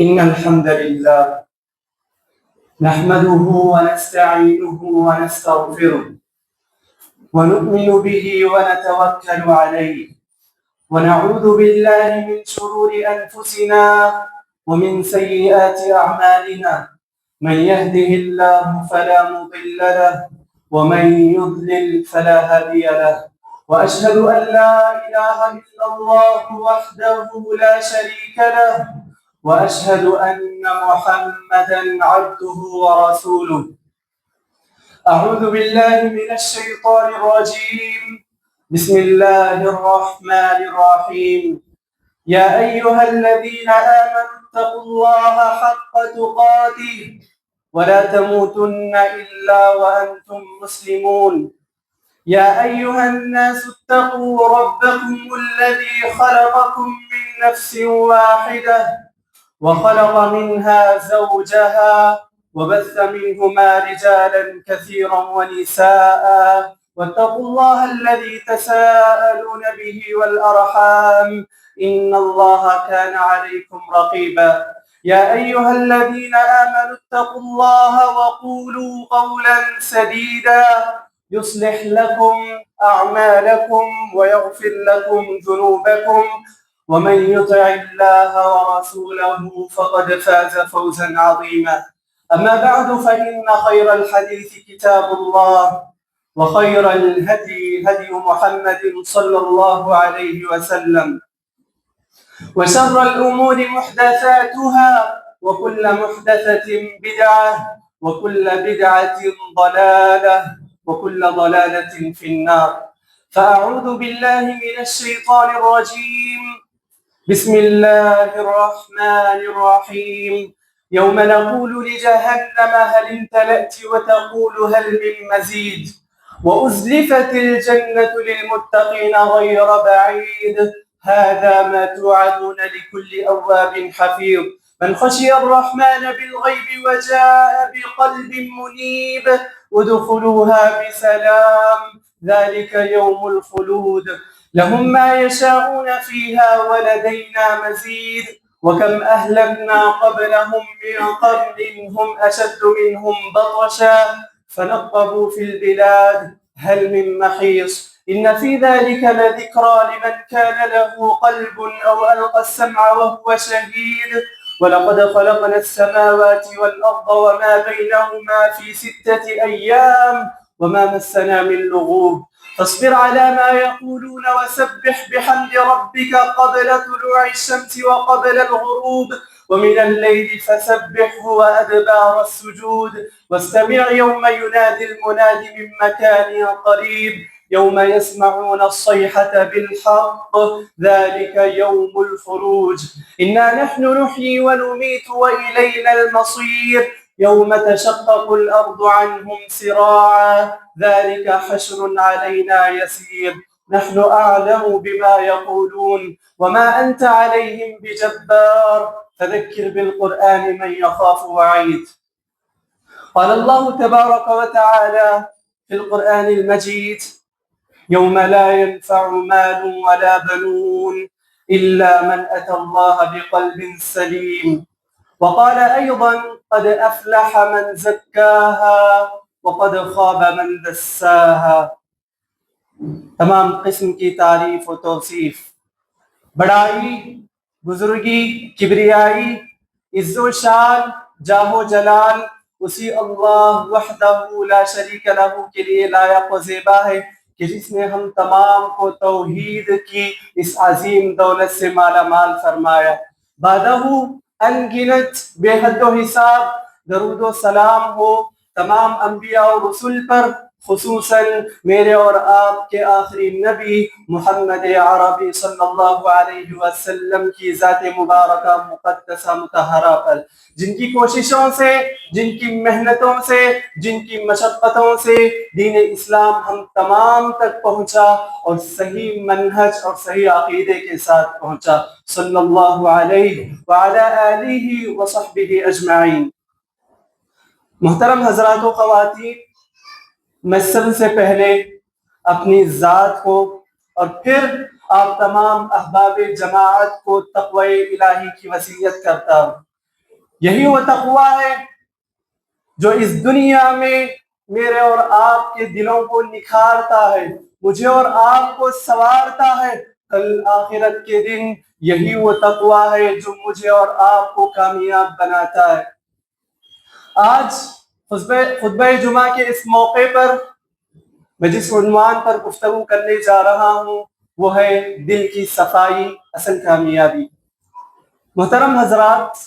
إن الحمد لله نحمده ونستعينه ونستغفره ونؤمن به ونتوكل عليه ونعوذ بالله من شرور أنفسنا ومن سيئات أعمالنا. من يهده الله فلا مضل له ومن يضلل فلا هادي له، وأشهد أن لا إله إلا الله وحده لا شريك له، وأشهد أن محمدا عبده ورسوله. أعوذ بالله من الشيطان الرجيم. بسم الله الرحمن الرحيم. يا أيها الذين آمنوا اتقوا الله حق تقاته ولا تموتن إلا وأنتم مسلمون. يا أيها الناس اتقوا ربكم الذي خلقكم من نفس واحدة وخلق منها زوجها وبث منهما رجالا كثيرا ونساء، واتقوا الله الذي تساءلون به والأرحام إن الله كان عليكم رقيبا. يا أيها الذين آمنوا اتقوا الله وقولوا قولا سديدا يصلح لكم أعمالكم ويغفر لكم ذنوبكم، ومن يطع الله ورسوله فقد فاز فوزا عظيما. أما بعد، فإن خير الحديث كتاب الله، وخير الهدي هدي محمد صلى الله عليه وسلم، وشر الأمور محدثاتها، وكل محدثة بدعة، وكل بدعة ضلالة، وكل ضلالة في النار. فأعوذ بالله من الشيطان الرجيم. بسم الله الرحمن الرحيم. يوم نقول لجهنم هل امتلأت وتقول هل من مزيد، وأزلفت الجنة للمتقين غير بعيد، هذا ما توعدون لكل أواب حفيظ. من خشي الرحمن بالغيب وجاء بقلب منيب ادخلوها بسلام، ذلك يوم الخلود، لهم ما يشاءون فيها ولدينا مزيد. وكم أهلكنا قبلهم من قرن هم أشد منهم بطشا فنقبوا في البلاد هل من محيص. إن في ذلك لذكرى لمن كان له قلب أو ألقى السمع وهو شهيد. ولقد خلقنا السماوات والأرض وما بينهما في 6 أيام وما مسنا من لغوب. فاصبر على ما يقولون وسبح بحمد ربك قبل طلوع الشمس وقبل الغروب، ومن الليل فسبحه وأدبار السجود. واستمع يوم ينادي المناد من مكان قريب، يوم يسمعون الصيحة بالحق، ذلك يوم الخروج. إنا نحن نحيي ونميت وإلينا المصير. يوم تشقق الأرض عنهم سراعا، ذلك حشر علينا يسير. نحن أعلم بما يقولون وما أنت عليهم بجبار، فذكر بالقرآن من يخاف وعيد. قال الله تبارك وتعالى في القرآن المجيد: يوم لا ينفع مال ولا بنون إلا من أتى الله بقلب سليم. وقال أيضا: قد أفلح من زكاها وقد خاب من دساها. تمام قسم کی تعریف و توصیف، بڑائی، بزرگی، کبریائی، عز و شان، جاہ و جلال اسی اللہ وحدہ لا شریک لہ کے لیے لائق و زیبا ہے کہ جس نے ہم تمام کو توحید کی اس عظیم دولت سے مالا مال فرمایا۔ بعدہ ان گنت بے حد و حساب درود و سلام ہو تمام انبیاء و رسول پر، خصوصاً میرے اور آپ کے آخری نبی محمد عربی صلی اللہ علیہ وسلم کی ذات مبارکہ مقدسہ مطہرہ پر، جن کی کوششوں سے، جن کی محنتوں سے، جن کی مشقتوں سے دین اسلام ہم تمام تک پہنچا اور صحیح منہج اور صحیح عقیدے کے ساتھ پہنچا، صلی اللہ علیہ وعلی آلہ وصحبہ اجمعین۔ محترم حضرات و خواتین، میں سب سے پہلے اپنی ذات کو اور پھر آپ تمام احباب جماعت کو تقوی الہی کی وصیت کرتا ہوں یہی وہ تقویٰ ہے جو اس دنیا میں میرے اور آپ کے دلوں کو نکھارتا ہے، مجھے اور آپ کو سنوارتا ہے۔ کل آخرت کے دن یہی وہ تقویٰ ہے جو مجھے اور آپ کو کامیاب بناتا ہے۔ آج خطبہ جمعہ کے اس موقع پر میں جس عنوان پر گفتگو کرنے جا رہا ہوں وہ ہے دل کی صفائی اصل کامیابی۔ محترم حضرات،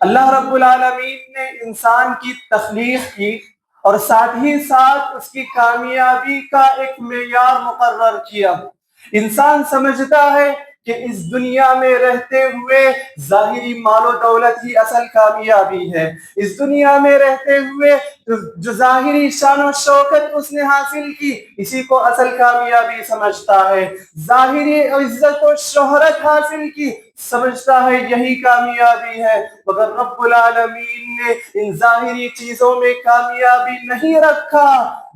اللہ رب العالمین نے انسان کی تخلیق کی اور ساتھ ہی ساتھ اس کی کامیابی کا ایک معیار مقرر کیا۔ انسان سمجھتا ہے کہ اس دنیا میں رہتے ہوئے ظاہری مال و دولت ہی اصل کامیابی ہے، اس دنیا میں رہتے ہوئے جو ظاہری شان و شوکت اس نے حاصل کی اسی کو اصل کامیابی سمجھتا ہے، ظاہری عزت و شہرت حاصل کی سمجھتا ہے یہی کامیابی ہے، مگر رب العالمین نے ان ظاہری چیزوں میں کامیابی نہیں رکھا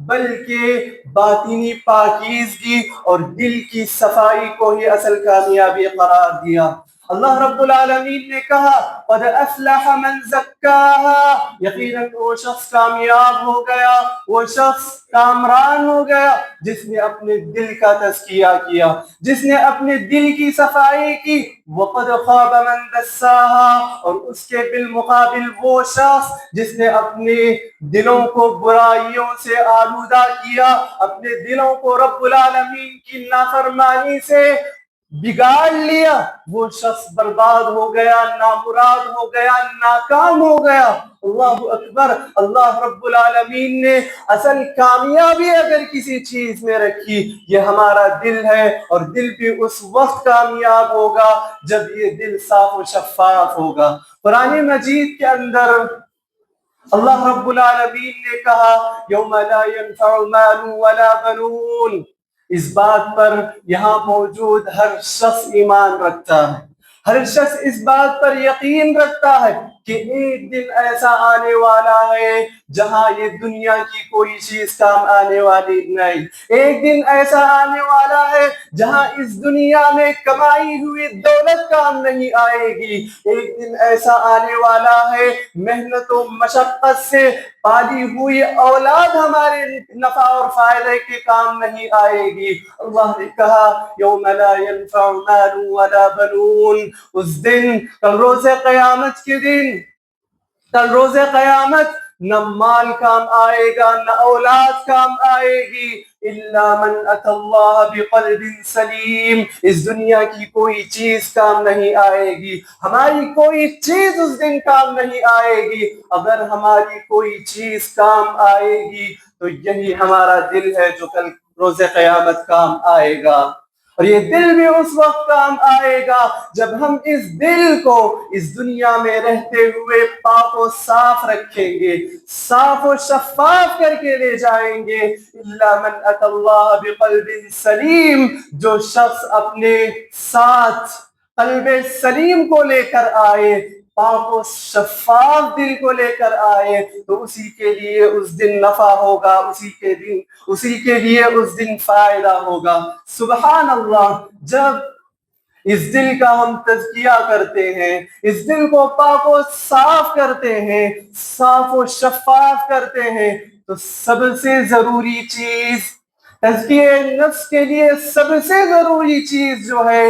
بلکہ باطنی پاکیزگی اور دل کی صفائی کو ہی اصل کامیابی قرار دیا۔ اللہ رب العالمین نے کہا قد افلح من زکاہا، یقیناً وہ شخص کامیاب ہو گیا، وہ شخص کامران ہو گیا جس نے اپنے دل کا تزکیہ کیا، جس نے اپنے دل کی صفائی کی۔ وقد خاب من دساہا، اور اس کے بالمقابل وہ شخص جس نے اپنے دلوں کو برائیوں سے آلودہ کیا، اپنے دلوں کو رب العالمین کی نافرمانی سے بگاڑ لیا، وہ شخص برباد ہو گیا، نامراد ہو گیا، ناکام ہو گیا۔ اللہ اکبر! اللہ رب العالمین نے اصل کامیابی اگر کسی چیز میں رکھی یہ ہمارا دل ہے، اور دل بھی اس وقت کامیاب ہوگا جب یہ دل صاف و شفاف ہوگا۔ قرآن مجید کے اندر اللہ رب العالمین نے کہا یوم لا ينفع مال ولا بنون، اس بات پر یہاں موجود ہر شخص ایمان رکھتا ہے، ہر شخص اس بات پر یقین رکھتا ہے کہ ایک دن ایسا آنے والا ہے جہاں یہ دنیا کی کوئی چیز کام آنے والی نہیں، ایک دن ایسا آنے والا ہے جہاں اس دنیا میں کمائی ہوئی دولت کام نہیں آئے گی، ایک دن ایسا آنے والا ہے محنت و مشقت سے پالی ہوئی اولاد ہمارے نفع اور فائدے کے کام نہیں آئے گی۔ اللہ نے کہا یوم لا ينفع مال ولا بنون، اس دن کل روز قیامت کے دن، کل روز قیامت نہ مال کام آئے گا نہ اولاد کام آئے گی، الا من اتى اللہ بقلب سلیم، اس دنیا کی کوئی چیز کام نہیں آئے گی، ہماری کوئی چیز اس دن کام نہیں آئے گی۔ اگر ہماری کوئی چیز کام آئے گی تو یہی ہمارا دل ہے جو کل روز قیامت کام آئے گا، اور یہ دل بھی اس وقت کام آئے گا جب ہم اس دل کو اس دنیا میں رہتے ہوئے پاک و صاف رکھیں گے، صاف و شفاف کر کے لے جائیں گے۔ الا من اتى اللہ بقلب سلیم، جو شخص اپنے ساتھ قلب سلیم کو لے کر آئے، پاک و شفاف دل کو لے کر آئے، تو اسی کے لیے اس دن نفع ہوگا، اسی کے لیے اس دن فائدہ ہوگا۔ سبحان اللہ! جب اس دل کا ہم تزکیہ کرتے ہیں، اس دل کو پاک و صاف کرتے ہیں، صاف و شفاف کرتے ہیں، تو سب سے ضروری چیز تزکیہ نفس کے لیے سب سے ضروری چیز جو ہے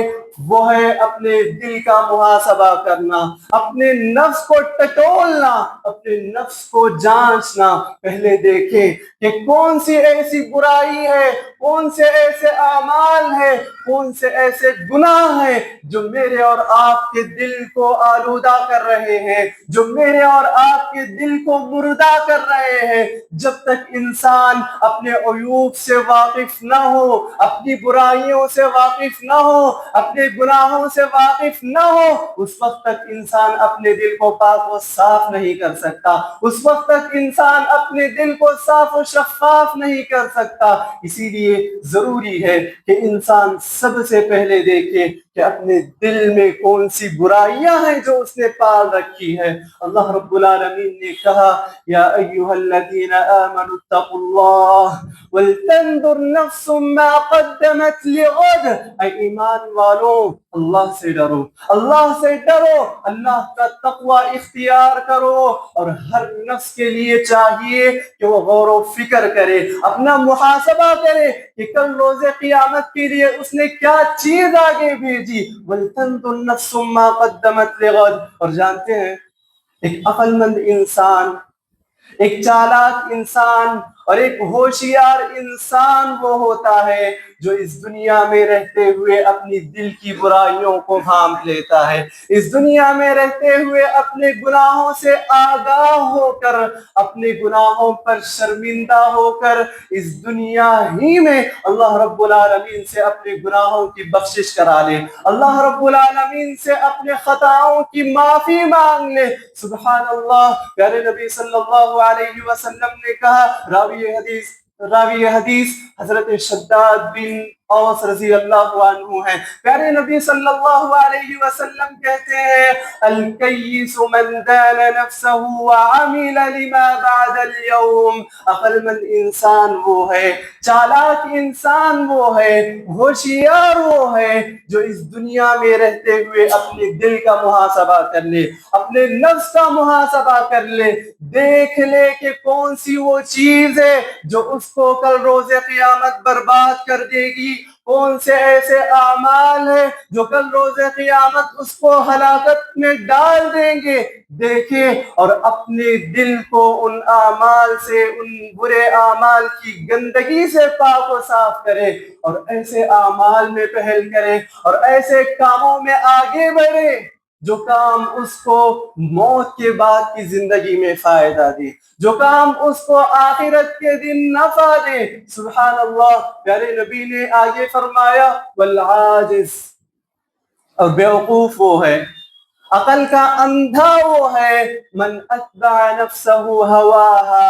وہ ہے اپنے دل کا محاسبہ کرنا، اپنے نفس کو ٹٹولنا، اپنے نفس کو جانچنا۔ پہلے دیکھیں کہ کون سی ایسی برائی ہے، کون سے ایسے اعمال ہیں، کون سے ایسے گناہ ہیں جو میرے اور آپ کے دل کو آلودہ کر رہے ہیں، جو میرے اور آپ کے دل کو مردہ کر رہے ہیں۔ جب تک انسان اپنے عیوب سے واقف نہ ہو، اپنی برائیوں سے واقف نہ ہو، اپنے گناہوں سے واقف نہ ہو، اس وقت تک انسان اپنے دل کو پاک و صاف نہیں کر سکتا، اس وقت تک انسان اپنے دل کو صاف و شفاف نہیں کر سکتا۔ اسی لیے ضروری ہے کہ انسان سب سے پہلے دیکھے کہ اپنے دل میں کون سی برائیاں ہیں جو اس نے پال رکھی ہے۔ اللہ رب العالمین نے کہا یا ایھا الذین آمنوا اتقوا اللہ ولتنظر نفس ما قدمت لغد، اے ایمان والو اللہ سے ڈرو، اللہ سے ڈرو، اللہ کا تقوی اختیار کرو، اور ہر نفس کے لیے چاہیے کہ وہ غور و فکر کرے، اپنا محاسبہ کرے کہ کل روز قیامت کے لیے اس نے کیا چیز آگے بھیجی۔ وَلْتَنْظُرْ نَفْسٌ مَّا قَدَّمَتْ لِغَدٍ۔ اور جانتے ہیں ایک عقل مند انسان، ایک چالاک انسان اور ایک ہوشیار انسان وہ ہوتا ہے جو اس دنیا میں رہتے ہوئے اپنی دل کی برائیوں کو بھانپ لیتا ہے، اس دنیا میں رہتے ہوئے اپنے گناہوں سے آگاہ ہو کر، اپنے گناہوں پر شرمندہ ہو کر اس دنیا ہی میں اللہ رب العالمین سے اپنے گناہوں کی بخشش کرا لے، اللہ رب العالمین سے اپنے خطاؤں کی معافی مانگ لے۔ سبحان اللہ، پیارے نبی صلی اللہ علیہ وسلم نے کہا، راوی حدیث حضرت شداد بن اوس رضی اللہ عنہ ہے، پیارے نبی صلی اللہ علیہ وسلم کہتے ہیں الکیس من دان نفسہ وعمل لما بعد اليوم، عقل مند انسان وہ ہے، چالاک انسان وہ ہے، ہوشیار وہ ہے جو اس دنیا میں رہتے ہوئے اپنے دل کا محاسبہ کر لے، اپنے نفس کا محاسبہ کر لے، دیکھ لے کہ کون سی وہ چیز ہے جو اس کو کل روز قیامت برباد کر دے گی، کون سے ایسے اعمال ہیں جو کل روز قیامت اس کو ہلاکت میں ڈال دیں گے۔ دیکھے اور اپنے دل کو ان اعمال سے، ان برے اعمال کی گندگی سے پاک و صاف کرے اور ایسے اعمال میں پہل کرے اور ایسے کاموں میں آگے بڑھے جو کام اس کو موت کے بعد کی زندگی میں فائدہ دے، جو کام اس کو آخرت کے دن نفع دے۔ سبحان اللہ، پیارے نبی نے آگے فرمایا والعاجز، اور بیوقوف وہ ہے، عقل کا اندھا وہ ہے من اتبع نفسہ ہواہا،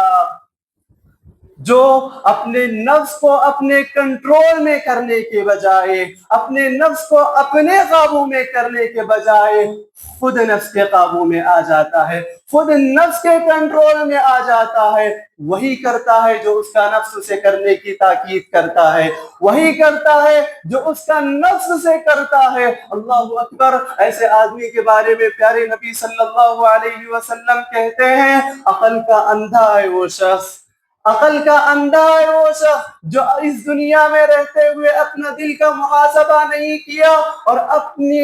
جو اپنے نفس کو اپنے کنٹرول میں کرنے کے بجائے، اپنے نفس کو اپنے قابو میں کرنے کے بجائے خود نفس کے قابو میں آ جاتا ہے، خود نفس کے کنٹرول میں آ جاتا ہے، وہی کرتا ہے جو اس کا نفس اسے کرنے کی تاکید کرتا ہے، وہی کرتا ہے جو اس کا نفس سے کرتا ہے۔ اللہ اکبر، ایسے آدمی کے بارے میں پیارے نبی صلی اللہ علیہ وسلم کہتے ہیں عقل کا اندھا ہے وہ شخص، عقل کا اندھا ہے وہ شخص جو اس دنیا میں رہتے ہوئے اپنا دل کا محاسبہ نہیں کیا اور اپنی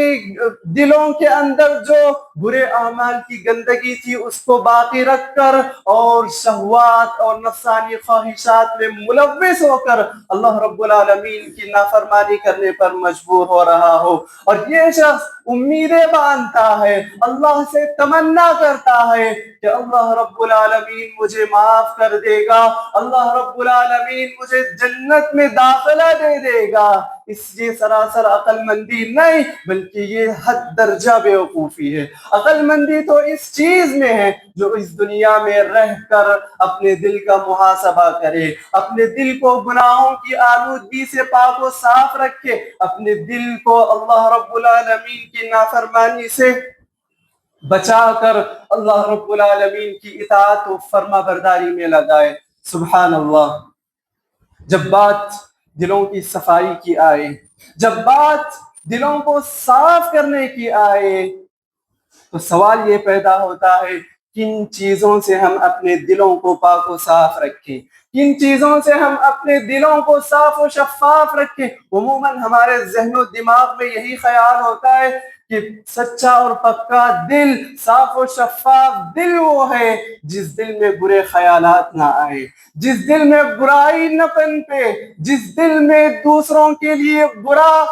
دلوں کے اندر جو برے اعمال کی گندگی تھی اس کو باقی رکھ کر اور شہوات اور نفسانی خواہشات میں ملوث ہو کر اللہ رب العالمین کی نافرمانی کرنے پر مجبور ہو رہا ہو، اور یہ شخص امیدیں باندھتا ہے، اللہ سے تمنا کرتا ہے کہ اللہ رب العالمین مجھے معاف کر دے گا، اللہ رب العالمین مجھے جنت میں داخلہ دے دے گا۔ یہ سراسر عقل مندی نہیں بلکہ یہ حد درجہ بیوقوفی ہے۔ عقل مندی تو اس چیز میں ہے جو اس دنیا میں رہ کر اپنے دل کا محاسبہ کرے، اپنے دل کو گناہوں کی آلودگی سے پاک و صاف رکھے، اپنے دل کو اللہ رب العالمین کی نافرمانی سے بچا کر اللہ رب العالمین کی اطاعت و فرما برداری میں لگائے۔ سبحان اللہ، جب بات دلوں کی صفائی کی آئے، جب بات دلوں کو صاف کرنے کی آئے تو سوال یہ پیدا ہوتا ہے کن چیزوں سے ہم اپنے دلوں کو پاک و صاف رکھیں، کن چیزوں سے ہم اپنے دلوں کو صاف و شفاف رکھیں۔ عموماً ہمارے ذہن و دماغ میں یہی خیال ہوتا ہے کہ سچا اور پکا دل، صاف و شفاف دل وہ ہے جس دل میں برے خیالات نہ آئے، جس دل میں برائی نہ پنپے، جس دل میں دوسروں کے لیے برا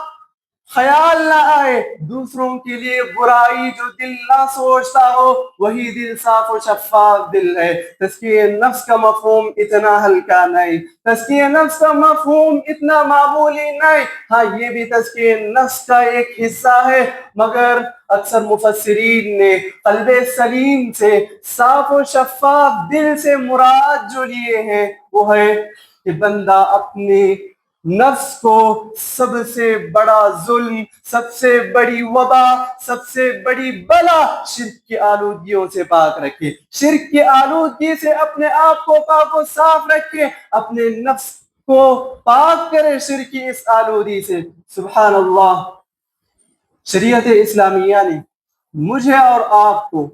خیال نہ آئے، دوسروں کے لیے برائی جو دل نہ سوچتا ہو، وہی دل صاف و شفاف دل ہے۔ تزکیہ نفس کا مفہوم اتنا ہلکا نہیں، تزکیہ نفس کا مفہوم اتنا معمولی نہیں، ہاں یہ بھی تزکیہ نفس کا ایک حصہ ہے، مگر اکثر مفسرین نے قلب سلیم سے، صاف و شفاف دل سے مراد جو لیے ہیں وہ ہے کہ بندہ اپنے نفس کو سب سے بڑا ظلم، سب سے بڑی وبا، سب سے بڑی بلا شرک کی آلودگیوں سے پاک رکھے، شرک کی آلودگی سے اپنے آپ کو پاک و صاف رکھے، اپنے نفس کو پاک کرے شرک کی اس آلودگی سے۔ سبحان اللہ، شریعت اسلامیہ نے مجھے اور آپ کو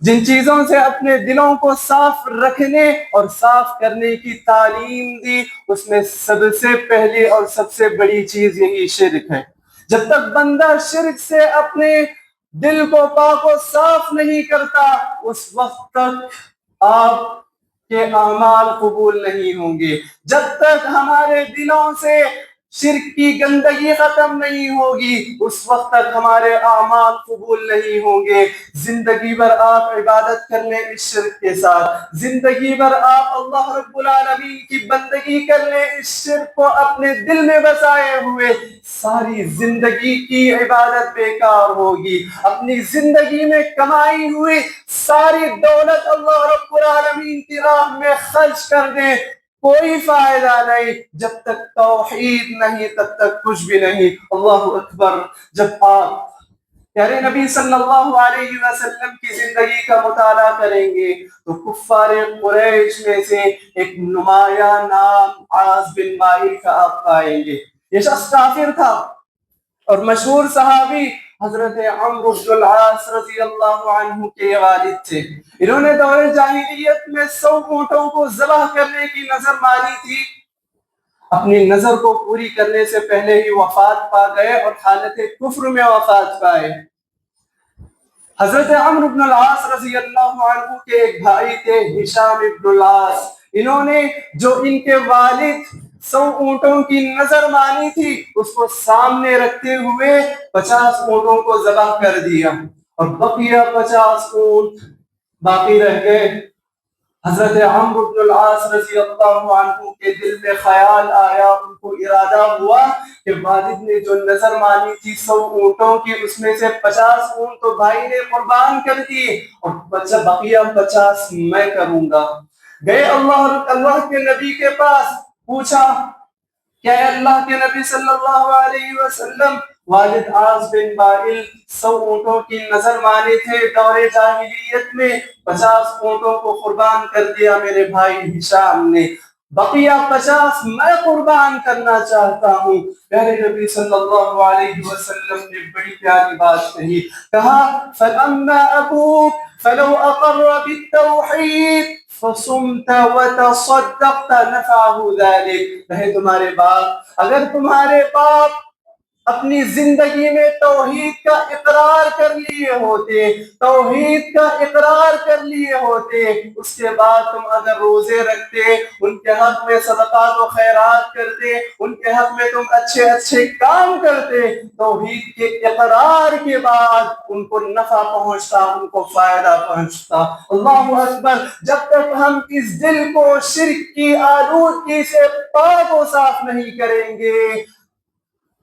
جن چیزوں سے اپنے دلوں کو صاف رکھنے اور صاف کرنے کی تعلیم دی، اس میں سب سے پہلی اور سب سے بڑی چیز یہی شرک ہے۔ جب تک بندہ شرک سے اپنے دل کو پاک و صاف نہیں کرتا، اس وقت تک آپ کے اعمال قبول نہیں ہوں گے۔ جب تک ہمارے دلوں سے شرک کی گندگی ختم نہیں ہوگی، اس وقت تک ہمارے اعمال قبول نہیں ہوں گے۔ زندگی بھر آپ عبادت کر لیں اس شرک کے ساتھ، زندگی بھر آپ اللہ رب العالمین کی بندگی کر لیں اس شرک کو اپنے دل میں بسائے ہوئے، ساری زندگی کی عبادت بیکار ہوگی۔ اپنی زندگی میں کمائی ہوئی ساری دولت اللہ رب العالمین کی راہ میں خرچ کر دیں، کوئی فائدہ نہیں۔ جب تک توحید نہیں تب تک کچھ بھی نہیں۔ اللہ اکبر۔ جب آپ پیارے نبی صلی اللہ علیہ وسلم کی زندگی کا مطالعہ کریں گے تو کفار قریش میں سے ایک نمایاں نام عاص بن وائل کا آپ پائیں گے۔ یہ شخص کافر تھا اور مشہور صحابی حضرت عمرو بن العاص رضی اللہ عنہ کے والد تھے۔ انہوں نے دور جاہلیت میں 100 اونٹوں کو ذبح کرنے کی نظر مانی تھی۔ اپنی نظر کو پوری کرنے سے پہلے ہی وفات پا گئے اور حالت کفر میں وفات پائے۔ حضرت عمرو بن العاص رضی اللہ عنہ کے ایک بھائی تھے ہشام بن العاص، انہوں نے جو ان کے والد 100 اونٹوں کی نظر مانی تھی اس کو سامنے رکھتے ہوئے 50 اونٹوں کو ذبح کر دیا اور بقیہ 50 اونٹ باقی رہ گئے۔ حضرت عمرو بن العاص رضی اللہ عنہ کے دل میں خیال آیا، ان کو ارادہ ہوا کہ والد نے جو نظر مانی تھی 100 اونٹوں کی، اس میں سے 50 اونٹ تو بھائی نے قربان کر دیے اور بقیہ 50 میں کروں گا۔ گئے اللہ کے نبی کے پاس، پوچھا کہ اللہ کے نبی صلی اللہ علیہ وسلم، والد عاص بن وائل 100 اونٹوں کی نظر مانے تھے دور جاہلیت میں، 50 اونٹوں کو قربان کر دیا میرے بھائی ہشام نے، بقیہ 50 میں قربان کرنا چاہتا ہوں۔ پیارے نبی صلی اللہ علیہ وسلم نے بڑی پیاری بات کہی، کہا فَلَمَّا أَبُوكَ فَلَوْ أَقَرَّ بِالتَّوْحِيدِ فَصُمْتَ وَتَصَدَّقْتَ نَفَعَهُ ذَلِكَ۔ کہے تمہارے باپ، اگر تمہارے باپ اپنی زندگی میں توحید کا اقرار کر لیے ہوتے، توحید کا اقرار کر لیے ہوتے، اس کے بعد تم اگر روزے رکھتے، ان کے حق میں صدقات و خیرات کرتے، ان کے حق میں تم اچھے اچھے کام کرتے، توحید کے اقرار کے بعد ان کو نفع پہنچتا، ان کو فائدہ پہنچتا۔ اللہ اکبر۔ جب تک ہم اس دل کو شرک کی آلودگی سے پاک و صاف نہیں کریں گے،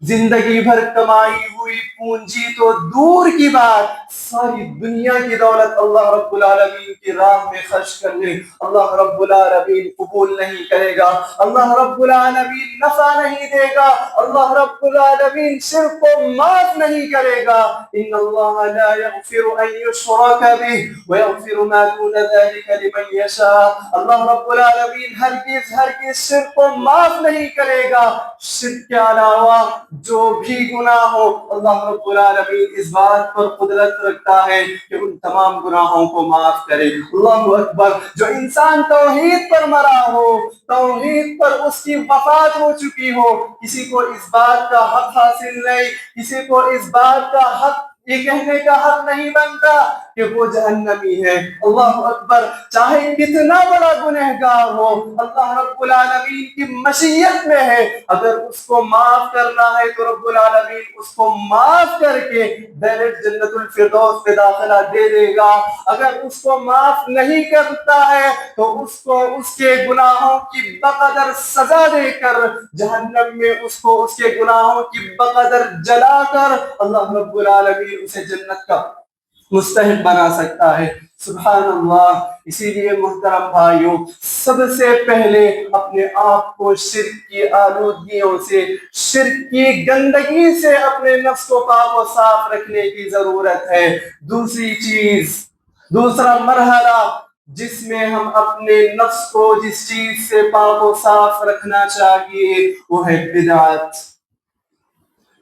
زندگی بھر کمائی ہوئی پونجی تو دور کی بات، ساری دنیا کی دولت اللہ رب العالمین کی راہ میں خرچ کر لیں، اللہ رب العالمین قبول نہیں کرے گا، اللہ رب العالمین نفع نہیں دے گا، اللہ رب العالمین شرک کو معاف نہیں کرے گا۔ ان اللہ لا یغفر ان یشرک بہ ویغفر ما دون ذلک لمن یشاء۔ اللہ رب العالمین ہرگز شرک کو معاف نہیں کرے گا، شرک کے علاوہ جو بھی گناہ ہو اللہ رب العالمین اس بات پر قدرت رکھتا ہے کہ ان تمام گناہوں کو معاف کرے۔ اللہ اکبر۔ جو انسان توحید پر مرا ہو، توحید پر اس کی وفات ہو چکی ہو، کسی کو اس بات کا حق حاصل نہیں، کسی کو اس بات کا حق یہ کہنے کا حق نہیں بنتا کہ وہ جہنمی ہے۔ اللہ اکبر۔ چاہے کتنا بڑا گنہگار ہو، اللہ رب العالمین کی مشیت میں ہے، اگر اس کو معاف کرنا ہے تو رب العالمین اس کو معاف کر کے ڈائریکٹ جنت الفردوس میں داخلہ دے دے گا۔ اگر اس کو معاف نہیں کرتا ہے تو اس کو اس کے گناہوں کی بقدر سزا دے کر جہنم میں اس کو اس کے گناہوں کی بقدر جلا کر اللہ رب العالمین اسے جنت کا مستحق بنا سکتا ہے۔ سبحان اللہ۔ اسی لیے محترم بھائیوں، سب سے پہلے اپنے آپ کو شرک کی آلودگیوں سے، شرک کی گندگی سے اپنے نفس کو پاک و صاف رکھنے کی ضرورت ہے۔ دوسری چیز، دوسرا مرحلہ جس میں ہم اپنے نفس کو جس چیز سے پاک و صاف رکھنا چاہیے وہ ہے بدعت۔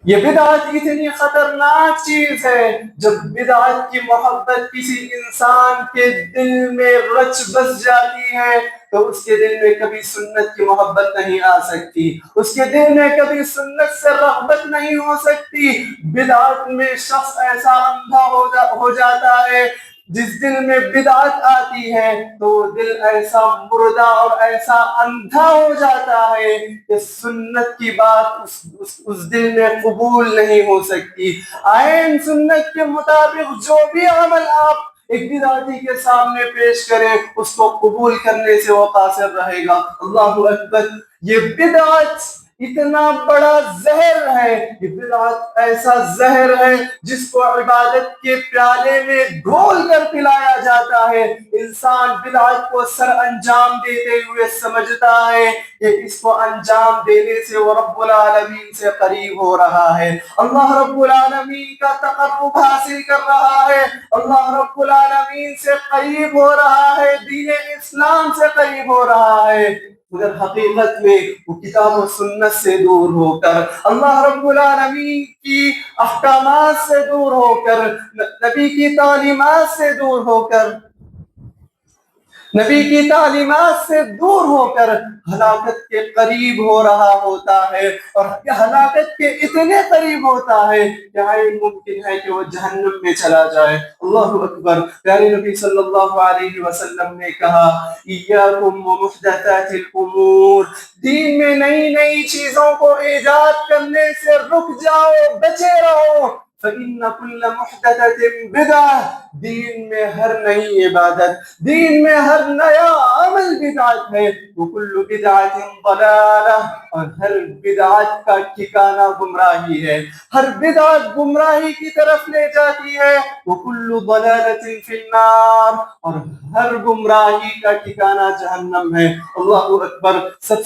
یہ بدعت اتنی خطرناک چیز ہے، جب بدعت کی محبت کسی انسان کے دل میں رچ بس جاتی ہے تو اس کے دل میں کبھی سنت کی محبت نہیں آ سکتی، اس کے دل میں کبھی سنت سے رغبت نہیں ہو سکتی۔ بدعت میں شخص ایسا اندھا ہو جاتا ہے، جس دل میں بدعت آتی ہے تو دل ایسا مردہ اور ایسا اندھا ہو جاتا ہے کہ سنت کی بات اس دل میں قبول نہیں ہو سکتی۔ عین سنت کے مطابق جو بھی عمل آپ ایک بدعتی کے سامنے پیش کریں اس کو قبول کرنے سے وہ قاصر رہے گا۔ اللہ اکبر۔ یہ بدعت اتنا بڑا زہر ہے، یہ بدعت ایسا زہر ہے جس کو عبادت کے پیالے میں گھول کر پلایا جاتا ہے۔ انسان بدعت کو سر انجام دیتے ہوئے سمجھتا ہے کہ اس کو انجام دینے سے وہ رب العالمین سے قریب ہو رہا ہے، اللہ رب العالمین کا تقرب حاصل کر رہا ہے، اللہ رب العالمین سے قریب ہو رہا ہے، دین اسلام سے قریب ہو رہا ہے، مگر حقیقت میں وہ کتاب و سنت سے دور ہو کر، اللہ رب العالمین کی احکامات سے دور ہو کر، نبی کی تعلیمات سے دور ہو کر، نبی کی تعلیمات سے دور ہو کر ہلاکت کے قریب ہو رہا ہوتا ہے، اور ہلاکت کے اتنے قریب ہوتا ہے کہ ممکن ہے کہ وہ جہنم میں چلا جائے۔ اللہ اکبر۔ پیارے نبی صلی اللہ علیہ وسلم نے کہا ایاکم ومحدثات الامور، دین میں نئی نئی چیزوں کو ایجاد کرنے سے رک جاؤ، بچے رہو، فإن كل محدثة بدعة، دین میں ہر نئی عبادت، دین میں ہر نیا عمل بدعت ہے، وكل بدعة ضلالة، اور ہر بدعت کا ٹھکانہ گمراہی ہے، ہر بدعت گمراہی کی طرف لے جاتی ہے، وكل ضلالة في النار، اور ہر گمراہی کا ٹھکانہ جہنم ہے۔ اللہ اکبر۔ سب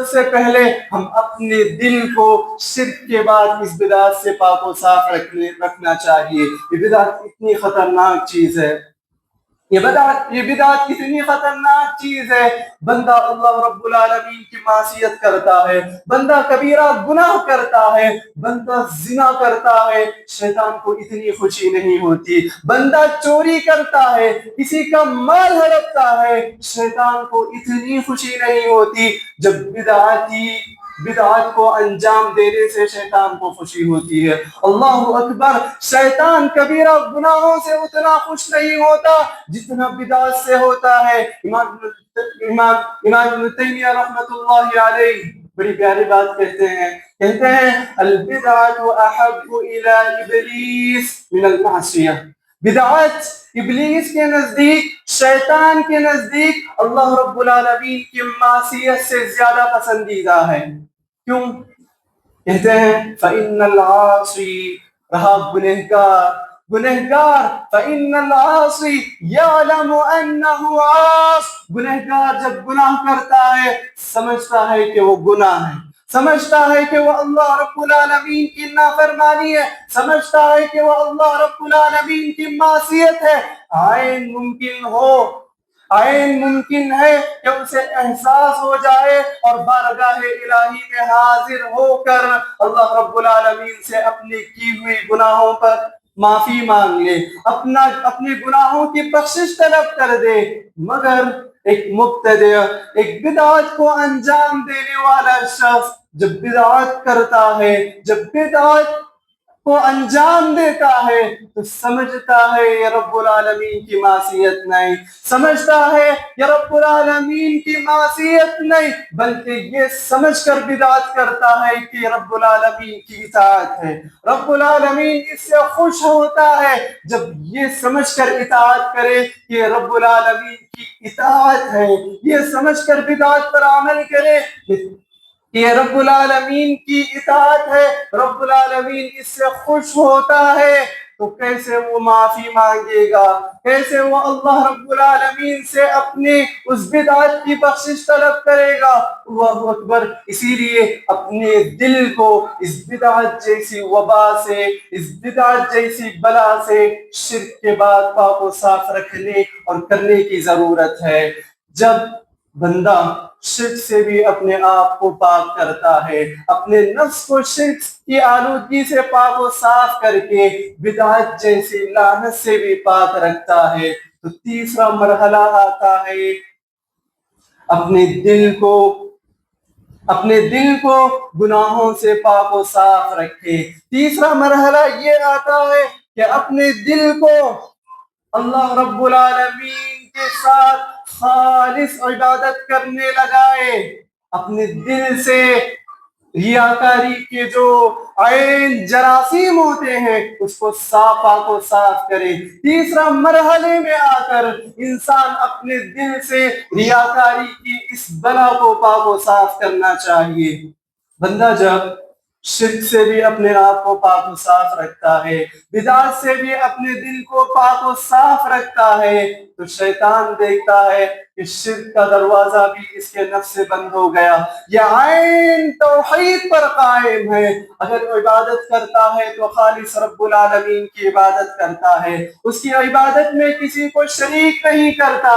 سے پہلے ہم اپنے دل کو شرک کے بعد اس بدعت سے پاک و صاف رکھنا چاہیے۔ یہ بدعت اتنی خطرناک چیز ہے، یہ بدعت اتنی خطرناک چیز ہے، بندہ اللہ رب العالمین کی معصیت کرتا ہے، بندہ کبیرہ گناہ کرتا ہے، بندہ زنا کرتا ہے، شیطان کو اتنی خوشی نہیں ہوتی، بندہ چوری کرتا ہے، کسی کا مال ہڑپتا ہے، شیطان کو اتنی خوشی نہیں ہوتی، جب بدعت کو انجام دینے سے شیطان کو خوشی ہوتی ہے۔ اللہ اکبر۔ شیطان کبیرہ گناہوں سے اتنا خوش نہیں ہوتا جتنا بدعت سے ہوتا ہے۔ امام ابن تیمیہ رحمۃ اللہ علیہ بڑی پیاری بات کہتے ہیں البدعۃ احب الی ابلیس من المعصیہ، بدعت ابلیس کے نزدیک، شیطان کے نزدیک اللہ رب العالمین کی معصیت سے زیادہ پسندیدہ ہے۔ کیوں؟ کہتے ہیں فإن العاصی، رہا گنہگار فإن العاصی یعلم انہ عاص، گنہگار جب گناہ کرتا ہے سمجھتا ہے کہ وہ گناہ ہے، سمجھتا ہے کہ وہ اللہ رب العالمین کی نافرمانی ہے، سمجھتا ہے کہ وہ اللہ رب العالمین کی معصیت ہے۔ عین ممکن ہے کہ اسے احساس ہو جائے اور بارگاہ الہی میں حاضر ہو کر اللہ رب العالمین سے اپنی کی ہوئی گناہوں پر معافی مانگ لے، اپنے گناہوں کی بخشش طلب کر دے، مگر ایک مبتدع، ایک بدعت کو انجام دینے والا شخص جب بدعت کرتا ہے، جب بدعت کو انجام دیتا ہے تو سمجھتا ہے یہ رب العالمین کی معصیت نہیں، سمجھتا ہے یہ رب العالمین کی معصیت نہیں، بلکہ یہ سمجھ کر بدعت کرتا ہے کہ یہ رب العالمین کی اطاعت ہے، رب العالمین اس سے خوش ہوتا ہے جب یہ سمجھ کر اطاعت کرے کہ یہ رب العالمین کی اطاعت ہے، یہ سمجھ کر بدعت پر عمل کرے یہ رب العالمین کی اطاعت ہے، رب العالمین اس سے خوش ہوتا ہے، تو کیسے وہ معافی مانگے گا، کیسے وہ اللہ رب العالمین سے اپنی اس بدعت کی بخشش طلب کرے گا؟ اللہ اکبر۔ اسی لیے اپنے دل کو اس بدعت جیسی وبا سے، اس بدعت جیسی بلا سے شرک کے بعد پاک و صاف رکھنے اور کرنے کی ضرورت ہے۔ جب بندہ شرک سے بھی اپنے آپ کو پاک کرتا ہے، اپنے نفس کو شرک کی آلودگی سے پاک و صاف کر کے بدعت جیسی لعنت سے بھی پاک رکھتا ہے، تو تیسرا مرحلہ آتا ہے اپنے دل کو گناہوں سے پاک و صاف رکھے۔ تیسرا مرحلہ یہ آتا ہے کہ اپنے دل کو اللہ رب العالمین کے ساتھ خالص عبادت کرنے لگائے، اپنے دل سے ریاکاری کے جو عین جراثیم ہوتے ہیں اس کو پاک و صاف کرے۔ تیسرا مرحلے میں آ کر انسان اپنے دل سے ریاکاری کی اس بلا کو پاک و صاف کرنا چاہیے۔ بندہ جب شرک سے بھی اپنے آپ کو پاک و صاف رکھتا ہے، بدعت سے بھی اپنے دل کو پاک و صاف رکھتا ہے، تو شیطان دیکھتا ہے کہ شرک کا دروازہ بھی اس کے نفس سے بند ہو گیا، یہ عین توحید پر قائم ہے۔ اگر عبادت کرتا ہے تو خالص رب العالمین کی عبادت کرتا ہے، اس کی عبادت میں کسی کو شریک نہیں کرتا،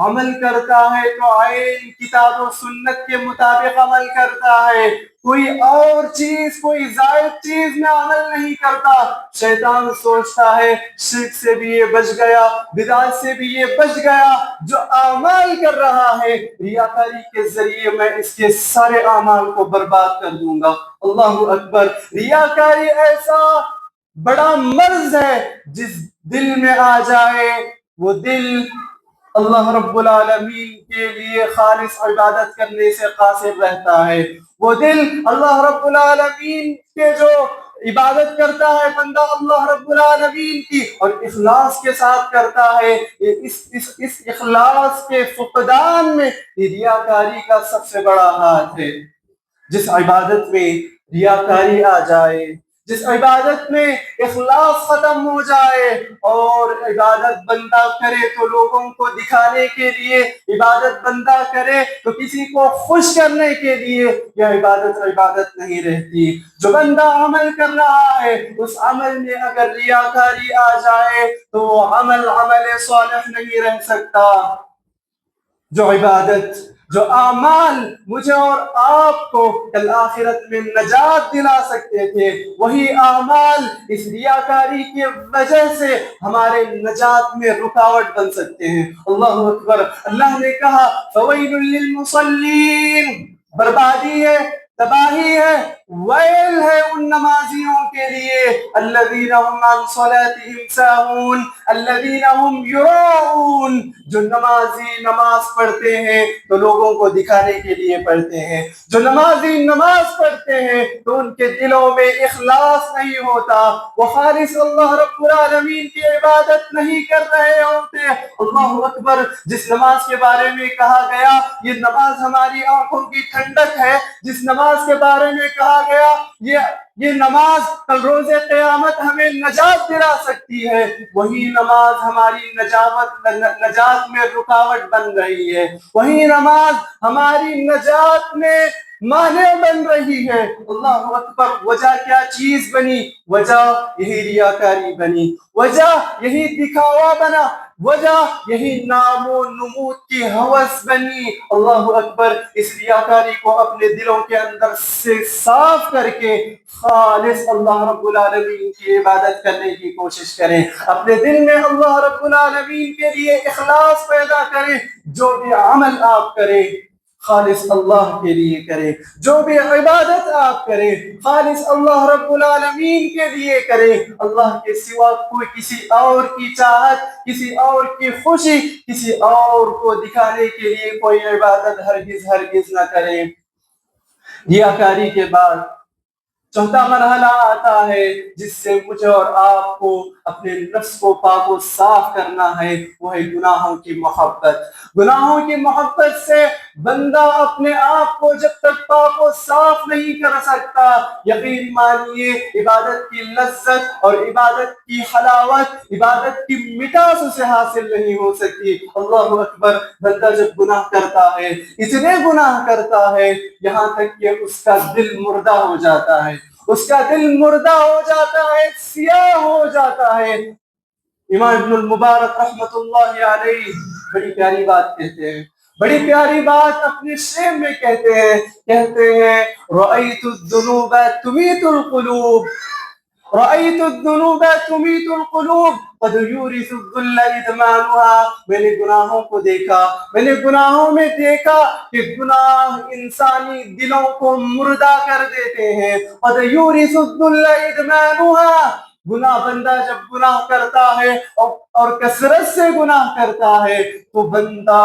عمل کرتا ہے تو عین کتاب و سنت کے مطابق عمل کرتا ہے، کوئی اور چیز، کوئی زائد چیز میں عمل نہیں کرتا۔ شیطان سوچتا ہے شرک سے بھی یہ بچ گیا، بدعت سے بھی یہ بچ گیا، جو اعمال کر رہا ہے ریاکاری کے ذریعے میں اس کے سارے اعمال کو برباد کر دوں گا۔ اللہ اکبر۔ ریاکاری ایسا بڑا مرض ہے جس دل میں آ جائے وہ دل اللہ رب العالمین کے لیے خالص عبادت کرنے سے قاصر رہتا ہے۔ وہ دل اللہ رب العالمین کے جو عبادت کرتا ہے بندہ اللہ رب العالمین کی اور اخلاص کے ساتھ کرتا ہے، اس اخلاص کے فقدان میں ریاکاری کا سب سے بڑا ہاتھ ہے۔ جس عبادت میں ریاکاری آ جائے، جس عبادت میں اخلاص ختم ہو جائے اور عبادت بندہ کرے تو لوگوں کو دکھانے کے لیے، عبادت بندہ کرے تو کسی کو خوش کرنے کے لیے، یہ عبادت نہیں رہتی۔ جو بندہ عمل کر رہا ہے اس عمل میں اگر ریاکاری آ جائے تو وہ عمل صالح نہیں رہ سکتا۔ جو عبادت، جو اعمال مجھے اور آپ کو کل آخرت میں نجات دلا سکتے تھے، وہی اعمال اس ریاکاری کی وجہ سے ہمارے نجات میں رکاوٹ بن سکتے ہیں۔ اللہ اکبر۔ اللہ نے کہا فویل للمصلین، بربادی ہے، تباہی ہے، ویل ہے ان نمازیوں کے لیے، الذین هم عن صلاتهم ساہون الذین هم یراؤون، جو نمازی نماز پڑھتے ہیں تو لوگوں کو دکھانے کے لیے پڑھتے ہیں، جو نمازی نماز پڑھتے ہیں تو ان کے دلوں میں اخلاص نہیں ہوتا، وہ خالص اللہ رب العالمین کی عبادت نہیں کر رہے ہوتے۔ اللہ اکبر۔ جس نماز کے بارے میں کہا گیا یہ نماز ہماری آنکھوں کی ٹھنڈک ہے، جس نماز کے بارے میں کہا گیا یہ نماز کل روز قیامت ہمیں نجات دلا سکتی ہے، وہی نماز ہماری نجات میں رکاوٹ بن رہی ہے، وہی نماز ہماری نجات میں مانع بن رہی ہے۔ اللہ اکبر۔ وجہ کیا چیز بنی؟ وجہ یہی ریاکاری بنی، وجہ یہی دکھاوا بنا، وجہ یہی نام و نمود کی ہوس بنی۔ اللہ اکبر۔ اس ریاکاری کو اپنے دلوں کے اندر سے صاف کر کے خالص اللہ رب العالمین کی عبادت کرنے کی کوشش کریں، اپنے دل میں اللہ رب العالمین کے لیے اخلاص پیدا کریں، جو بھی عمل آپ کریں خالص اللہ کے لیے کریں، جو بھی عبادت آپ کریں خالص اللہ رب العالمین کے لیے کریں، اللہ کے سوا کوئی کسی اور کی چاہت، کسی اور کی خوشی، کسی اور کو دکھانے کے لیے کوئی عبادت ہرگز نہ کریں۔ ریاکاری کے بعد چوتھا مرحلہ آتا ہے جس سے مجھے اور آپ کو اپنے نفس کو پاک و صاف کرنا ہے، وہ ہے گناہوں کی محبت۔ گناہوں کی محبت سے بندہ اپنے آپ کو جب تک پاک و صاف نہیں کر سکتا، یقین مانیے عبادت کی لذت اور عبادت کی حلاوت، عبادت کی مٹاس اسے حاصل نہیں ہو سکتی۔ اللہ اکبر۔ بندہ جب گناہ کرتا ہے، اتنے گناہ کرتا ہے یہاں تک کہ اس کا دل مردہ ہو جاتا ہے، اس کا دل مردہ ہو جاتا ہے، سیاہ ہو جاتا ہے۔ امام ابن المبارک رحمت اللہ علیہ بڑی پیاری بات کہتے ہیں، بڑی پیاری بات اپنے شعر میں کہتے ہیں رأیت الذنوب تمیت القلوب، رأیت الذنوب تمیت القلوب قد یورث الذل ادمانها۔ میں نے گناہوں کو دیکھا، میں نے گناہوں میں دیکھا کہ گناہ انسانی دلوں کو مردہ کر دیتے ہیں۔ قد یورث الذل ادمانها، گناہ بندہ جب گناہ کرتا ہے اور کثرت سے گناہ کرتا ہے تو بندہ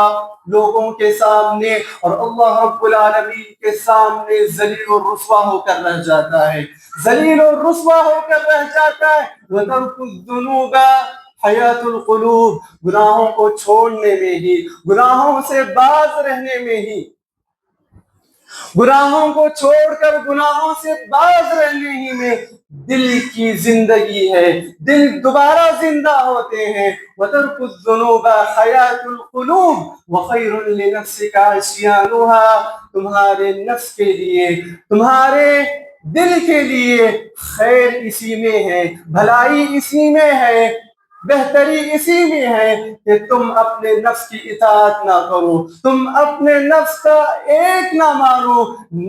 لوگوں کے سامنے اور اللہ رب العالمین کے سامنے ذلیل و رسوا ہو کر رہ جاتا ہے، ذلیل و رسوا ہو کر رہ جاتا ہے۔ وَتَرْكُ الذُّنُوبَ حیات القلوب، گناہوں کو چھوڑنے میں ہی، گناہوں سے باز رہنے میں ہی، گناہوں کو چھوڑ کر گناہوں سے باز رہنے ہی میں دل کی زندگی ہے، دل دوبارہ زندہ ہوتے ہیں۔ وَتَرْكُ الذُّنُوبَ حَيَاةُ الْقُلُوبِ وَخَيْرٌ لِنَفْسِكَ عِصْيَانُهَا، تمہارے نفس کے لیے، تمہارے دل کے لیے خیر اسی میں ہے، بھلائی اسی میں ہے، بہتری اسی میں ہے کہ تم اپنے نفس کی اطاعت نہ کرو، تم اپنے نفس کا ایک نہ مانو۔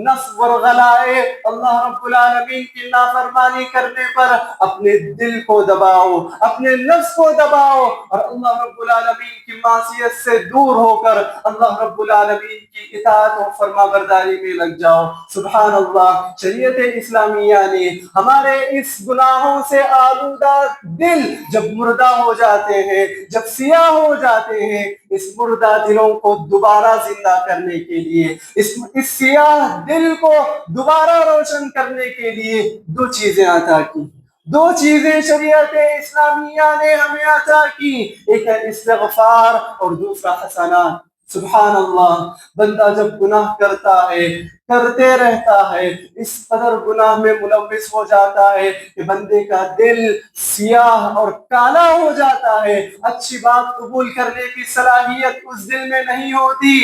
نفس ورغلائے اللہ رب العالمین کی نافرمانی کرنے پر اپنے دل کو دباؤ، اپنے نفس کو دباؤ اور اللہ رب العالمین کی معصیت سے دور ہو کر اللہ رب العالمین کی اطاعت و فرما برداری میں لگ جاؤ۔ سبحان اللہ۔ شریعت اسلامیہ نے ہمارے اس گناہوں سے آلودہ دل جب مردہ ہو جاتے ہیں، جب سیاہ ہو جاتے ہیں، اس مردہ دلوں کو دوبارہ زندہ کرنے کے لیے، اس سیاہ دل کو دوبارہ روشن کرنے کے لیے دو چیزیں عطا کی، دو چیزیں شریعت اسلامیہ نے ہمیں عطا کی، ایک ہے استغفار اور دوسرا حسنات۔ سبحان اللہ۔ بندہ جب گناہ کرتا ہے، کرتے رہتا ہے، اس قدر گناہ میں ملوث ہو جاتا ہے کہ بندے کا دل سیاہ اور کالا ہو جاتا ہے، اچھی بات قبول کرنے کی صلاحیت اس دل میں نہیں ہوتی۔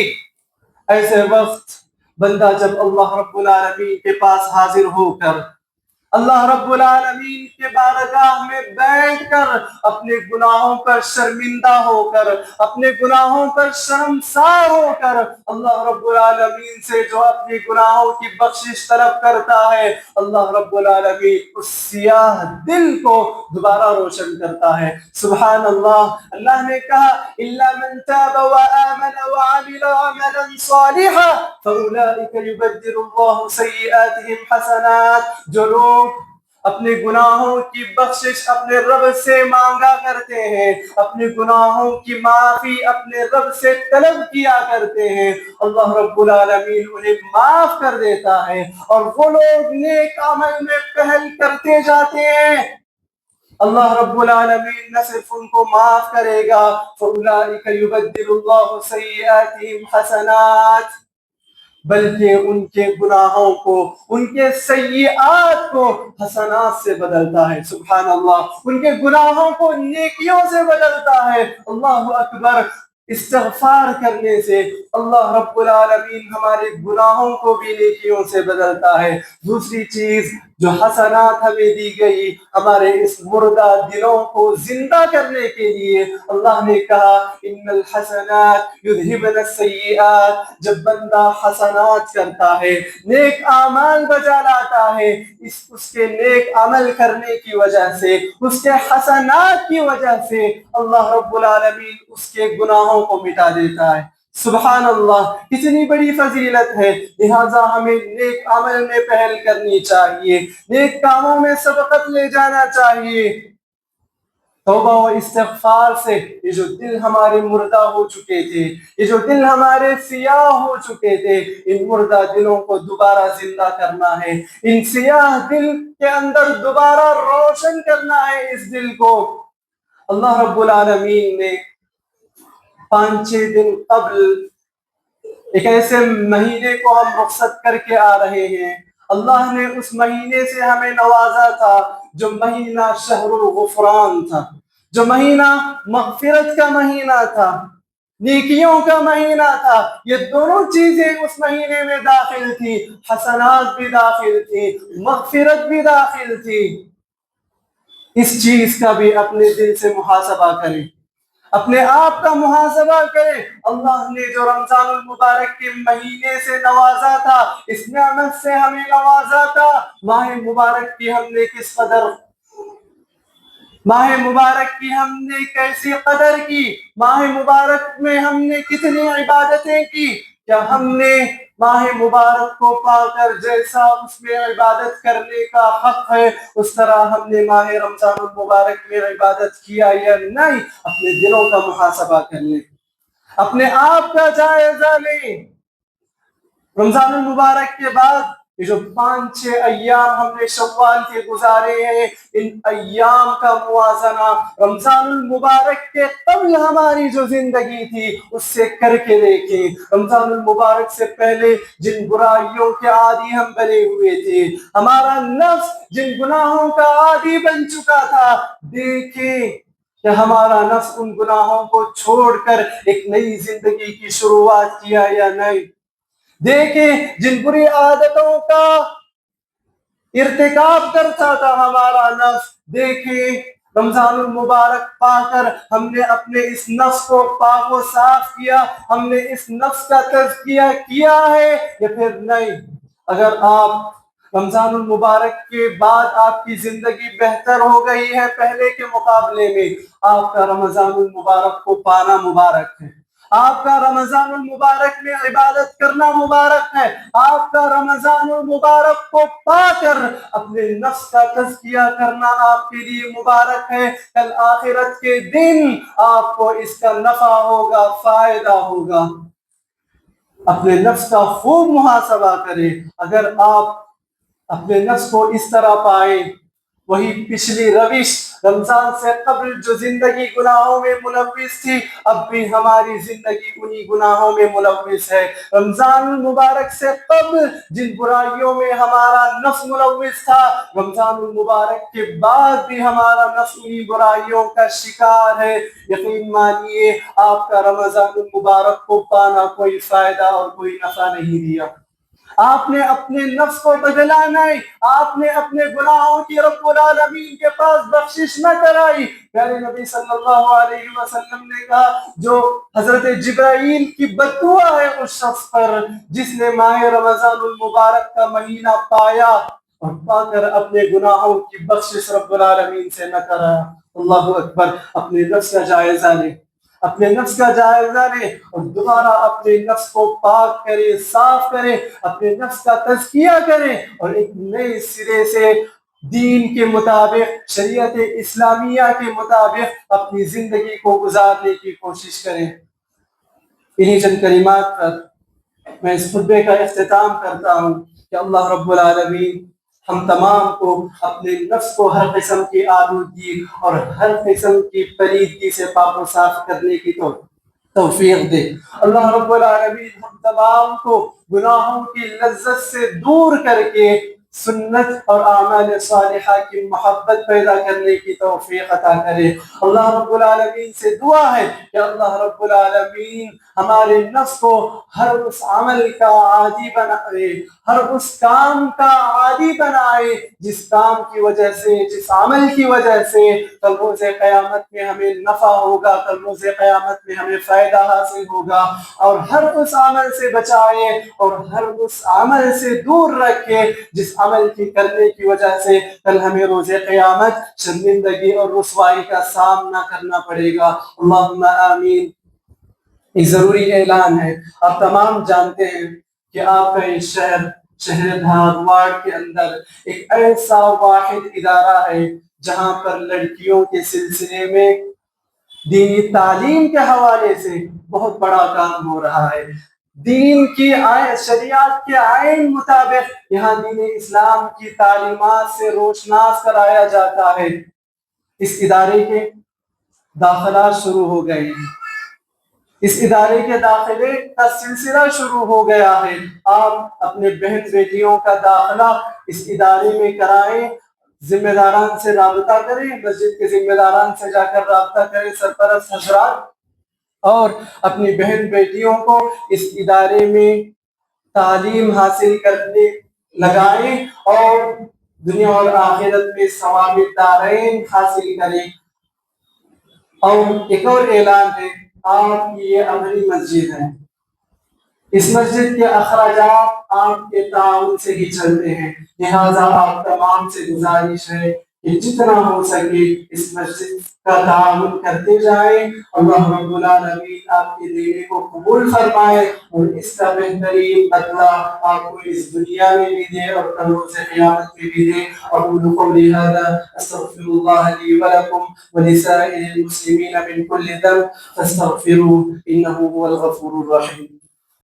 ایسے وقت بندہ جب اللہ رب العالمین کے پاس حاضر ہو کر، اللہ رب العالمین کے بارگاہ میں بیٹھ کر اپنے گناہوں پر شرمندہ ہو کر، اپنے گناہوں پر شرمسار ہو کر اللہ رب العالمین سے جو اپنے گناہوں کی بخشش طلب کرتا ہے، اللہ رب العالمین اس سیاہ دل کو دوبارہ روشن کرتا ہے۔ سبحان اللہ۔ اللہ نے کہا إِلَّا مَن تَابَ وَآمَنَ وَعَمِلَ عَمَلًا صَالِحًا فَأُولَٰئِكَ يُبَدِّلُ اللَّهُ سَيِّئَاتِهِمْ حَسَنَاتٍ، جو لوگ اپنے گناہوں کی بخشش اپنے رب سے مانگا کرتے ہیں، اپنے گناہوں کی معافی اپنے رب سے طلب کیا کرتے ہیں، اللہ رب العالمین انہیں معاف کر دیتا ہے اور وہ لوگ نیک عمل میں پہل کرتے جاتے ہیں۔ اللہ رب العالمین نہ صرف ان کو معاف کرے گا، فَأُولَٰئِكَ يُبَدِّلُ اللَّهُ سَيِّئَاتِهِمْ حَسَنَاتٍ، بلکہ ان کے گناہوں کو، ان کے سیئات کو حسنات سے بدلتا ہے۔ سبحان اللہ۔ ان کے گناہوں کو نیکیوں سے بدلتا ہے۔ اللہ اکبر۔ استغفار کرنے سے اللہ رب العالمین ہمارے گناہوں کو بھی نیکیوں سے بدلتا ہے۔ دوسری چیز جو حسنات ہمیں دی گئی ہمارے اس مردہ دلوں کو زندہ کرنے کے لیے، اللہ نے کہا ان الحسنات یذہبن السیئات، جب بندہ حسنات کرتا ہے، نیک اعمال بجا لاتا ہے، اس کے نیک عمل کرنے کی وجہ سے، اس کے حسنات کی وجہ سے اللہ رب العالمین اس کے گناہوں کو مٹا دیتا ہے۔ سبحان اللہ۔ کتنی بڑی فضیلت ہے، لہٰذا ہمیں نیک عمل میں پہل کرنی چاہیے، نیک کاموں میں سبقت لے جانا چاہیے۔ توبہ و استغفار سے یہ جو دل ہمارے مردہ ہو چکے تھے، یہ جو دل ہمارے سیاہ ہو چکے تھے، ان مردہ دلوں کو دوبارہ زندہ کرنا ہے، ان سیاہ دل کے اندر دوبارہ روشن کرنا ہے اس دل کو۔ اللہ رب العالمین نے 5-6 دن قبل ایک ایسے مہینے کو ہم رخصت کر کے آ رہے ہیں، اللہ نے اس مہینے سے ہمیں نوازا تھا جو مہینہ شہر الغفران تھا، جو مہینہ مغفرت کا مہینہ تھا، نیکیوں کا مہینہ تھا۔ یہ دونوں چیزیں اس مہینے میں داخل تھی، حسنات بھی داخل تھی، مغفرت بھی داخل تھی۔ اس چیز کا بھی اپنے دل سے محاسبہ کریں، اپنے آپ کا محاسبہ کریں۔ اللہ نے جو رمضان المبارک کے مہینے سے نوازا تھا، اس نعمت سے ہمیں نوازا تھا، ماہ مبارک کی ہم نے کس قدر، ماہ مبارک کی ہم نے کیسی قدر کی، ماہ مبارک میں ہم نے کتنی عبادتیں کی۔ کیا ہم نے ماہ مبارک کو پا کر جیسا اس میں عبادت کرنے کا حق ہے اس طرح ہم نے ماہ رمضان المبارک میں عبادت کیا یا نہیں؟ اپنے دلوں کا محاسبہ کر لیں، اپنے آپ کا جائزہ لیں۔ رمضان المبارک کے بعد یہ جو 5-6 ایام ہم نے شوال کے گزارے ہیں، ان ایام کا موازنہ رمضان المبارک کے قبل ہماری جو زندگی تھی اس سے کر کے دیکھیں۔ رمضان المبارک سے پہلے جن برائیوں کے عادی ہم بنے ہوئے تھے، ہمارا نفس جن گناہوں کا عادی بن چکا تھا، دیکھیں کہ ہمارا نفس ان گناہوں کو چھوڑ کر ایک نئی زندگی کی شروعات کیا یا نہیں۔ دیکھیں جن بری عادتوں کا ارتکاب کرتا تھا ہمارا نفس، دیکھیں رمضان المبارک پا کر ہم نے اپنے اس نفس کو پاک و صاف کیا، ہم نے اس نفس کا تزکیہ کیا ہے یا پھر نہیں۔ اگر آپ رمضان المبارک کے بعد آپ کی زندگی بہتر ہو گئی ہے پہلے کے مقابلے میں، آپ کا رمضان المبارک کو پانا مبارک ہے، آپ کا رمضان المبارک میں عبادت کرنا مبارک ہے، آپ کا رمضان المبارک کو پا کر اپنے نفس کا تزکیہ کرنا آپ کے لیے مبارک ہے۔ کل آخرت کے دن آپ کو اس کا نفع ہوگا، فائدہ ہوگا۔ اپنے نفس کا خوب محاسبہ کریں۔ اگر آپ اپنے نفس کو اس طرح پائیں، وہی پچھلی روش رمضان سے قبل جو زندگی گناہوں میں ملوث تھی، اب بھی ہماری زندگی انہی گناہوں میں ملوث ہے۔ رمضان المبارک سے قبل جن برائیوں میں ہمارا نفس ملوث تھا، رمضان المبارک کے بعد بھی ہمارا نفس انہی برائیوں کا شکار ہے۔ یقین مانیے آپ کا رمضان المبارک کو پانا کوئی فائدہ اور کوئی نفع نہیں دیا۔ آپ نے اپنے نفس کو بدلا نہیں، آپ نے اپنے گناہوں کی رب العالمین کے پاس بخشش نہ کرائی۔ پیارے نبی صلی اللہ علیہ وسلم نے کہا جو حضرت جبرائیل کی بد دعا ہے اس شخص پر جس نے ماہ رمضان المبارک کا مہینہ پایا اور پا کر اپنے گناہوں کی بخشش رب العالمین سے نہ کرایا۔ اللہ اکبر۔ اپنے نفس کا جائزہ لیں، اپنے نفس کا جائزہ لیں اور دوبارہ اپنے نفس کو پاک کریں، صاف کریں، اپنے نفس کا تزکیہ کریں اور ایک نئے سرے سے دین کے مطابق، شریعت اسلامیہ کے مطابق اپنی زندگی کو گزارنے کی کوشش کریں۔ انہی چند کلمات پر میں اس خطبے کا اختتام کرتا ہوں کہ اللہ رب العالمین ہم تمام کو اپنے نفس کو ہر قسم کی آلودگی اور ہر قسم کی پلیدگی سے پاک و صاف کرنے کی توفیق دے۔ اللہ رب العالمین ہم تمام کو گناہوں کی لذت سے دور کر کے سنت اور اعمال صالحہ کی محبت پیدا کرنے کی توفیق عطا کرے۔ اللہ رب العالمین سے دعا ہے کہ اللہ رب العالمین ہمارے نفس کو ہر اس عمل کا عادی بنائے، ہر اس کام کا عادی بنائے جس کام کی وجہ سے، جس عمل کی وجہ سے کل روز قیامت میں ہمیں نفع ہوگا، کل روز قیامت میں ہمیں فائدہ حاصل ہوگا، اور ہر اس عمل سے بچائے اور ہر اس عمل سے دور رکھے جس عمل کی کرنے کی وجہ سے کل ہمیں روز قیامت شرمندگی اور رسوائی کا سامنا کرنا پڑے گا۔ اللہم آمین۔ ایک ضروری اعلان ہے، آپ تمام جانتے ہیں کہ آپ کا یہ شہر دھارواڑ کے اندر ایک ایسا واحد ادارہ ہے جہاں پر لڑکیوں کے سلسلے میں دینی تعلیم کے حوالے سے بہت بڑا کام ہو رہا ہے۔ دین کی شریعت کے آئین مطابق یہاں دین اسلام کی تعلیمات سے روشناس کرایا جاتا ہے۔ اس ادارے کے داخلات شروع ہو گئے ہیں۔ اس ادارے کے داخلے کا سلسلہ شروع ہو گیا ہے۔ آپ اپنے بہن بیٹیوں کا داخلہ اس ادارے میں کرائیں، ذمہ داران سے رابطہ کریں، مسجد کے ذمہ داران سے جا کر رابطہ کریں، سرپرست حضرات، اور اپنی بہن بیٹیوں کو اس ادارے میں تعلیم حاصل کرنے لگائیں اور دنیا اور آخرت میں ثواب الدارین حاصل کریں۔ اور ایک اور اعلان ہے، آپ کی یہ اپنی مسجد ہے، اس مسجد کے اخراجات آپ کے تعاون سے ہی چلتے ہیں، لہٰذا آپ تمام سے گزارش ہے کہ جتنا ہو سکے اس مسجد کا تعاون کرتے جائیں۔ اللہ رب العالمین آپ کے دینے کو قبول فرمائے اور اس کا بہترین بدلہ آپ کو اس دنیا میں بھی دے اور کل روز قیامت میں بھی دے۔ اقول قولی ھذا استغفر اللہ لی ولکم ولسائر المسلمین من کل ذنب فاستغفروه انه هو الغفور الرحیم۔